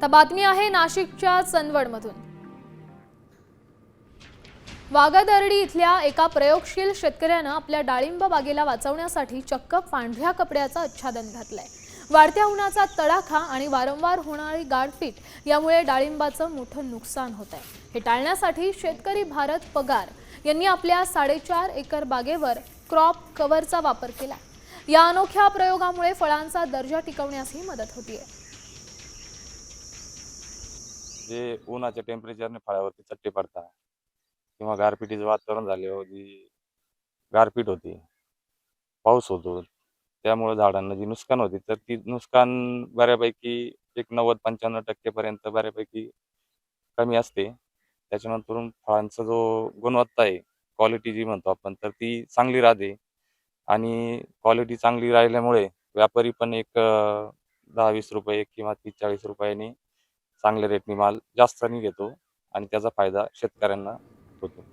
तर बातमी आहे नाशिकच्या चंदवडमधून। वाघादर्डी इथल्या एका प्रयोगशील शेतकऱ्यानं आपल्या डाळिंब बागेला वाचवण्यासाठी चक्क पांढऱ्या कपड्याचं आच्छादन घातलंय। वाढत्या उन्हाचा तडाखा आणि वारंवार होणारी गारपीट यामुळे डाळिंबाचं मोठं नुकसान होत आहे। हे टाळण्यासाठी शेतकरी भारत पगार यांनी आपल्या 4.5 एकर बागेवर क्रॉप कव्हरचा वापर केला। या अनोख्या प्रयोगामुळे फळांचा दर्जा टिकवण्यासही मदत होतीये। जे उन्हाच्या टेम्परेचरने फळावरती चट्टे पडतात किंवा गारपिटीचं वातावरण झाल्यावर जी गारपीट होते, पाऊस होतो, त्यामुळे झाडांना जी नुकसान होते, तर ती नुकसान बऱ्यापैकी एक 90-95% पर्यंत बऱ्यापैकी कमी असते। त्याच्यानंतर फळांचा जो गुणवत्ता आहे, क्वालिटी जी म्हणतो आपण, तर ती चांगली राहते आणि क्वालिटी चांगली राहिल्यामुळे व्यापारी पण एक ₹10-20 किंवा ₹30-40 चांगल्या रेटने माल जास्तीने घेतो आणि त्याचा फायदा शेतकऱ्यांना होतो।